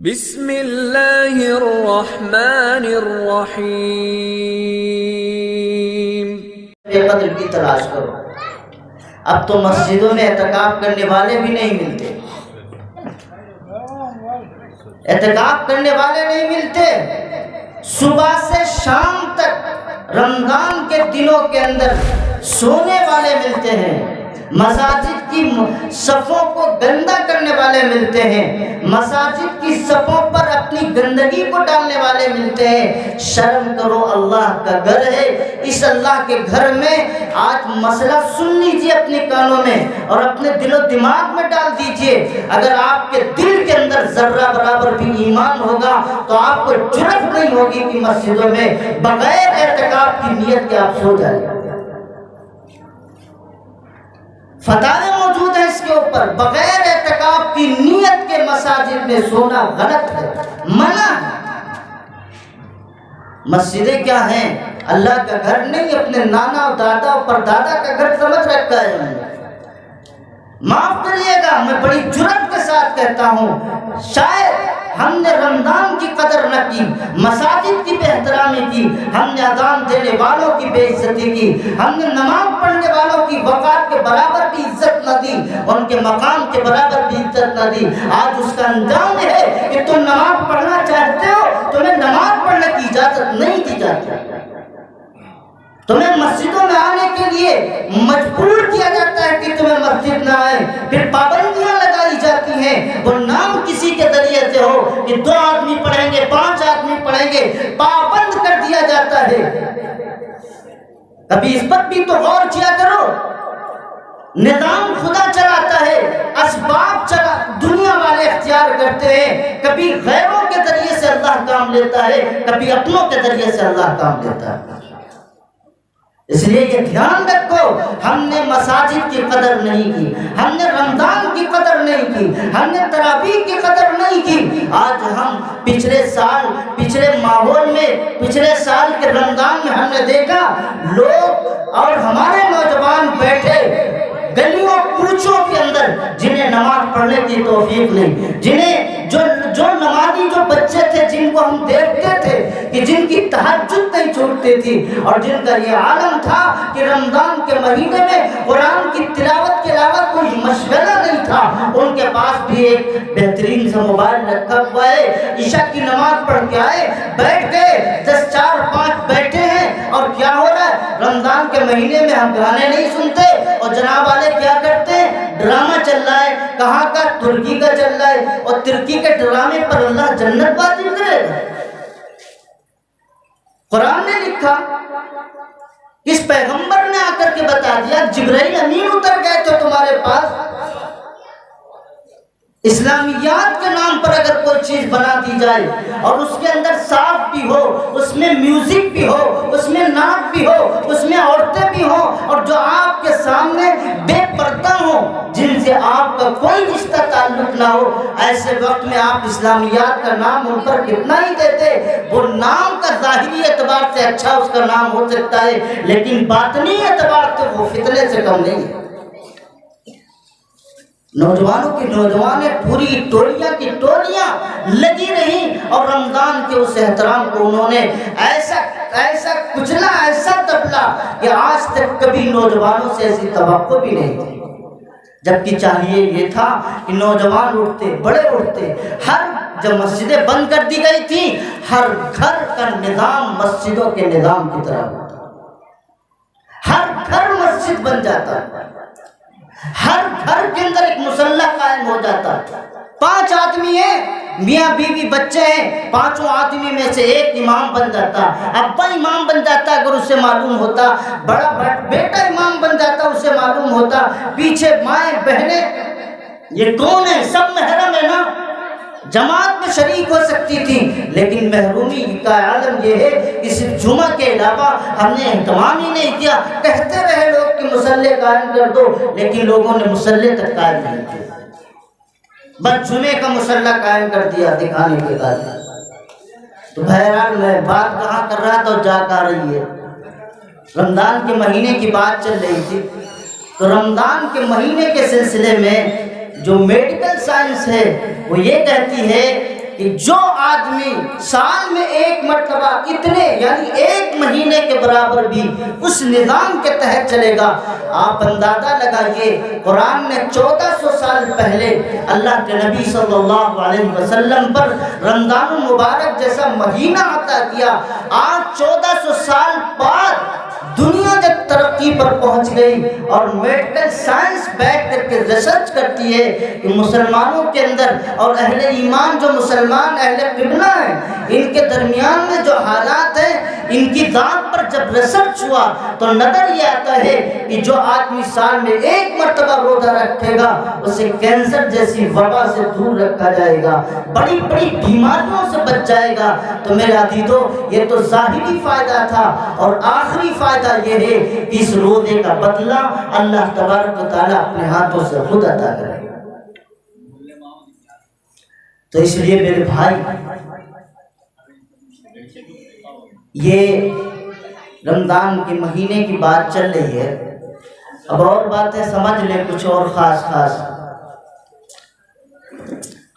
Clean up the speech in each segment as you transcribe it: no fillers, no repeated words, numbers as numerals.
بسم اللہ الرحمن الرحیم۔ قدر کی تلاش کرو۔ اب تو مسجدوں میں اعتکاف کرنے والے بھی نہیں ملتے، اعتکاف کرنے والے نہیں ملتے۔ صبح سے شام تک رمضان کے دنوں کے اندر سونے والے ملتے ہیں، مساجد کی صفوں کو گندا کرنے والے ملتے ہیں، مساجد کی صفوں پر اپنی گندگی کو ڈالنے والے ملتے ہیں۔ شرم کرو، اللہ کا گھر ہے، اس اللہ کے گھر میں آج مسئلہ سن لیجئے اپنے کانوں میں اور اپنے دل و دماغ میں ڈال دیجئے۔ اگر آپ کے دل کے اندر ذرہ برابر بھی ایمان ہوگا تو آپ کو جرأت نہیں ہوگی کہ مسجدوں میں بغیر اعتکاف کی نیت کے آپ سو جائیں۔ فتاوے موجود ہیں اس کے اوپر، بغیر اعتکاف کی نیت کے مساجد میں سونا غلط ہے، منع ہے۔ مسجدیں کیا ہیں؟ اللہ کا گھر نہیں، اپنے نانا اور دادا اور پردادا کا گھر سمجھ رکھا ہے ہم نے۔ معاف کریے گا، میں بڑی جرأت کے ساتھ کہتا ہوں، شاید ہم نے رمضان کی قدر نہ کی، مساجد کی بے احترامی کی، ہم نے اذان دینے والوں کی بے عزتی کی، ہم نے نماز پڑھنے والوں کی وقار کے برابر بھی عزت نہ دی، ان کے مقام کے برابر بھی عزت نہ دی۔ آج اس کا انجام ہے کہ تم نماز پڑھنا چاہتے ہو، تمہیں نماز پڑھنے کی اجازت نہیں دی جاتی، تمہیں مسجدوں میں آنے کے لیے مجبور کیا جاتا ہے کہ تمہیں مسجد نہ آئے، پھر پابندیاں لگائی جاتی ہیں، وہ نام کسی کے ذریعے سے ہو کہ 2 آدمی پڑھیں گے، 5 آدمی پڑھیں گے، پابند کر دیا جاتا ہے۔ کبھی اس پر بھی تو غور کیا کرو، نظام خدا چلاتا ہے، اسباب دنیا والے اختیار کرتے ہیں، کبھی غیروں کے ذریعے سے اللہ کام لیتا ہے، کبھی اپنوں کے ذریعے سے اللہ کام لیتا ہے۔ اس لیے یہ دھیان رکھو، ہم نے مساجد کی قدر نہیں کی، ہم نے رمضان کی قدر نہیں کی، ہم نے تراویح کی قدر نہیں کی۔ آج ہم پچھلے ماحول میں پچھلے سال کے رمضان میں ہم نے دیکھا لوگ اور ہمارے نوجوان بیٹھے گلیوں کوچوں کے اندر، جنہیں نماز پڑھنے کی توفیق نہیں، جنہیں جو نمازی جو بچے تھے جن کو ہم دیکھتے تھے کہ جن کی تہجد نہیں چھوٹتی تھی اور جن کا یہ عالم تھا کہ رمضان کے مہینے میں قرآن کی تلاوت کے علاوہ کوئی مشغلہ نہیں تھا، ان کے پاس بھی ایک بہترین سا موبائل رکھا ہوا ہے، عشاء کی نماز پڑھ کے آئے، بیٹھ گئے، 10 4 5 بیٹھے ہیں، اور کیا ہو رہا ہے؟ رمضان کے مہینے میں ہم گانے نہیں سنتے اور جناب والے کیا کرتے ہیں؟ ڈرامہ چل رہا ہے، کہاں کا؟ ترکی کا چل رہا ہے، اور ترکی کے ڈرامے پر اللہ جنت واجب کرے گا؟ قرآن نے لکھا، اس پیغمبر نے آ کر کے بتا دیا، جبرائیل امین اتر گئے تو تمہارے پاس اسلامیات کے نام پر اگر کوئی چیز بنا دی جائے اور اس کے اندر صاف بھی ہو، اس میں میوزک بھی ہو، اس میں نعت بھی ہو، اس میں عورتیں بھی ہوں، اور جو آپ کے سامنے بے پردہ ہوں، جن سے آپ کا کوئی رشتہ تعلق نہ ہو، ایسے وقت میں آپ اسلامیات کا نام ان پر کتنا ہی دیتے؟ وہ نام کا ظاہری اعتبار سے اچھا اس کا نام ہو سکتا ہے، لیکن باطنی اعتبار سے وہ فتنے سے کم نہیں ہے۔ نوجوانوں کی نوجوانیں پوری ٹولیاں کی ٹولیاں لگی رہیں، اور رمضان کے اس احترام کو انہوں نے ایسا کچلا، ایسا دبلا کہ آج تک کبھی نوجوانوں سے ایسی توقع بھی نہیں تھی، جبکہ چاہیے یہ تھا کہ نوجوان اٹھتے، بڑے اٹھتے۔ جب مسجدیں بند کر دی گئی تھی، ہر گھر کا نظام مسجدوں کے نظام کی طرح ہوتا، ہر گھر مسجد بن جاتا، ہر گھر کے اندر ایک مصلی قائم ہو جاتا۔ 5 آدمی ہیں، میاں بیوی بچے ہیں، 5 آدمی میں سے ایک امام بن جاتا، ابا امام بن جاتا اگر اسے معلوم ہوتا، بڑا بیٹا امام بن جاتا اسے معلوم ہوتا، پیچھے مائیں بہنیں، یہ کون ہے؟ سب محرم ہے نا، جماعت میں شریک ہو سکتی تھی، لیکن محرومی کا عالم یہ ہے کہ صرف جمعہ کے علاوہ ہم نے اہتمام ہی نہیں کیا۔ کہتے رہے لوگ کہ مصلی قائم کر دو، لیکن لوگوں نے مصلی تک قائم نہیں کیا، بس جمعے کا مصلی قائم کر دیا دکھانے کے بعد۔ تو بہرحال میں بات کہاں کر رہا تھا، جا کر رہی ہے، رمضان کے مہینے کی بات چل رہی تھی۔ تو رمضان کے مہینے کے سلسلے میں جو میڈیکل سائنس ہے وہ یہ کہتی ہے کہ جو آدمی سال میں ایک مرتبہ اتنے یعنی ایک مہینے کے برابر بھی اس نظام کے تحت چلے گا، آپ اندازہ لگائیے قرآن نے 1400 سال پہلے اللہ کے نبی صلی اللہ علیہ وسلم پر رمضان المبارک جیسا مہینہ عطا کیا۔ آج 1400 سال بعد دنیا جب ترقی پر پہنچ گئی اور میڈیکل سائنس بیٹھ کر کے ریسرچ کرتی ہے کہ مسلمانوں کے اندر اور اہل ایمان جو مسلمان اہل قبلہ ہیں ان کے درمیان میں جو حالات ہیں، ان کی ذات پر جب ریسرچ ہوا تو نظر یہ آتا ہے کہ جو آدمی سال میں ایک مرتبہ روزہ رکھے گا اسے کینسر جیسی وبا سے دور رکھا جائے گا، بڑی بڑی بیماریوں سے بچ جائے گا۔ تو میرے عزیزو، یہ تو ظاہری فائدہ تھا، اور آخری فائدہ یہ ہے کہ اس روزے کا بدلہ اللہ تبارک و تعالیٰ اپنے ہاتھوں سے خود عطا کرے گا۔ تو اس لیے میرے بھائی، یہ رمضان کے مہینے کی بات چل رہی ہے، اب اور باتیں سمجھ لیں کچھ اور خاص۔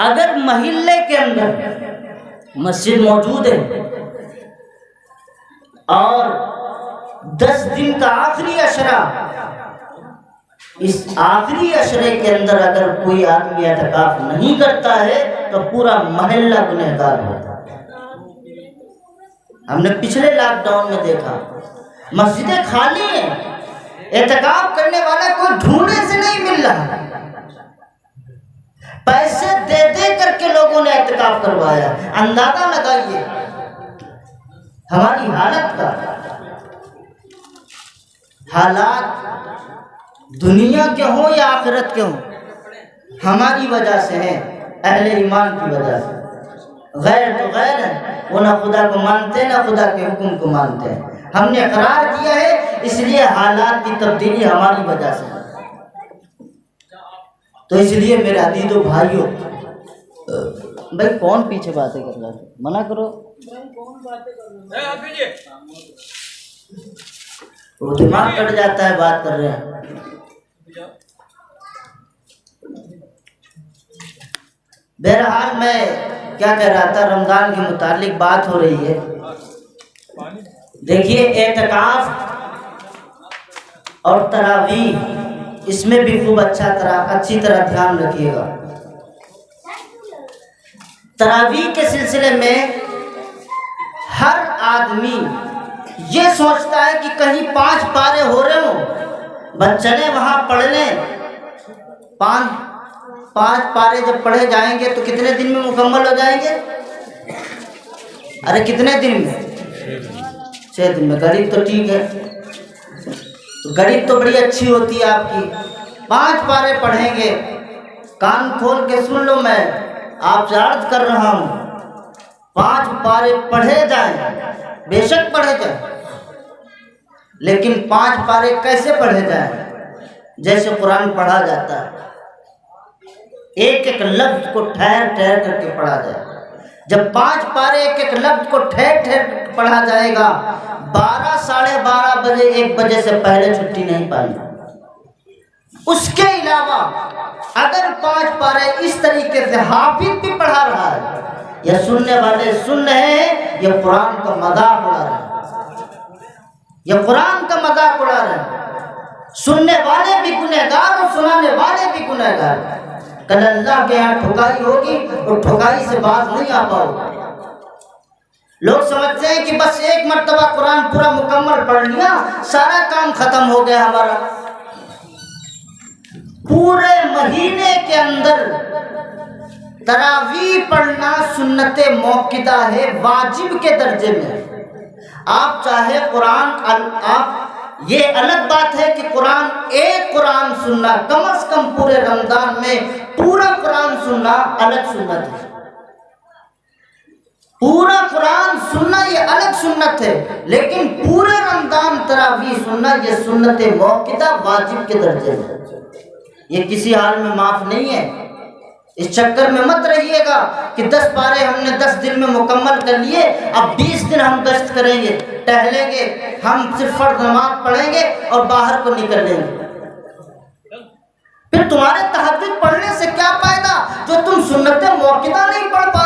اگر محلے کے اندر مسجد موجود ہے اور 10 دن کا آخری عشرہ، اس آخری عشرے کے اندر اگر کوئی آدمی اعتکاف نہیں کرتا ہے تو پورا محلہ گنہگار ہوتا ہے۔ ہم نے پچھلے لاک ڈاؤن میں دیکھا مسجدیں خالی ہیں، اعتکاف کرنے والا کوئی ڈھونڈنے سے نہیں مل رہا، پیسے دے دے کر کے لوگوں نے اعتکاف کروایا۔ اندازہ لگائیے ہماری حالت کا، حالات دنیا کے ہوں یا آخرت کے ہوں ہماری وجہ سے ہیں، اہل ایمان کی وجہ سے۔ غیر تو غیر ہیں، وہ نہ خدا کو مانتے نہ خدا کے حکم کو مانتے ہیں۔ ہم نے اقرار کیا ہے، اس لیے حالات کی تبدیلی ہماری وجہ سے۔ تو اس لیے میرے عزیزو بھائیو، بھائی کون پیچھے باتیں کر رہا ہے؟ منع کرو، وہ دماغ کٹ جاتا ہے بات کر رہے ہیں۔ بہرحال میں کیا کہہ رہا تھا، رمضان کے متعلق بات ہو رہی ہے۔ دیکھیے اعتکاف اور تراویح، اس میں بھی خوب اچھی طرح دھیان رکھیے گا۔ تراویح کے سلسلے میں ہر آدمی یہ سوچتا ہے کہ کہیں 5 پارے ہو رہے ہوں، بس چلیں وہاں پڑھ لیں۔ 5 پارے جب پڑھے جائیں گے تو کتنے دن میں مکمل ہو جائیں گے؟ ارے کتنے دن میں؟ 6 دن میں۔ غریب تو ٹھیک ہے، غریب تو بڑی اچھی ہوتی ہے آپ کی۔ 5 پارے پڑھیں گے، کان کھول کے سن لو، میں آپ سے عرض کر رہا ہوں، 5 پارے پڑھے جائیں، بے شک پڑھے جائیں، لیکن 5 پارے کیسے پڑھے جائیں؟ جیسے قرآن پڑھا جاتا ہے، ایک ایک لفظ کو ٹھہر ٹھہر کر کے پڑھا جائے۔ جب 5 پارے ایک ایک لفظ کو ٹھہر ٹھہر پڑھا جائے گا، 12 ساڑھے 12 بجے 1 بجے سے پہلے چھٹی نہیں پانی۔ اس کے علاوہ اگر 5 پارے اس طریقے سے حافظ بھی پڑھا رہا ہے، یا سننے والے سن رہے ہیں، یہ قرآن کا مذاق اڑا رہے ہیں، یہ قرآن کا مذاق اڑا رہے ہیں۔ سننے والے بھی گنہگار اور سنانے والے بھی گنہگار۔ کل اللہ کے یہاں ٹھکائی ہوگی اور ٹھکائی سے باز نہیں آ پاؤ گے۔ لوگ سمجھتے ہیں کہ بس ایک مرتبہ قرآن پورا مکمل پڑھ لیا، سارا کام ختم ہو گیا ہمارا۔ پورے مہینے کے اندر تراویح پڑھنا سنت موقدہ ہے، واجب کے درجے میں۔ آپ چاہے قرآن، آپ یہ الگ بات ہے کہ قرآن ایک قرآن سننا، کم از کم پورے رمضان میں پورا قرآن سننا الگ سنت ہے۔ پورا قرآن سننا یہ الگ سنت ہے، لیکن پورے رمضان تراویح سننا یہ سنت موقدہ واجب کے درجے میں، یہ کسی حال میں معاف نہیں ہے۔ اس چکر میں مت رہیے گا کہ 10 پارے ہم نے 10 دن میں مکمل کر لیے، اب 20 دن ہم گشت کریں گے، ٹہلیں گے، ہم صرف فرض نماز پڑھیں گے اور باہر کو نکل لیں گے۔ پھر تمہارے تہجد پڑھنے سے کیا فائدہ جو تم سنت موقدہ نہیں پڑھ پاتے؟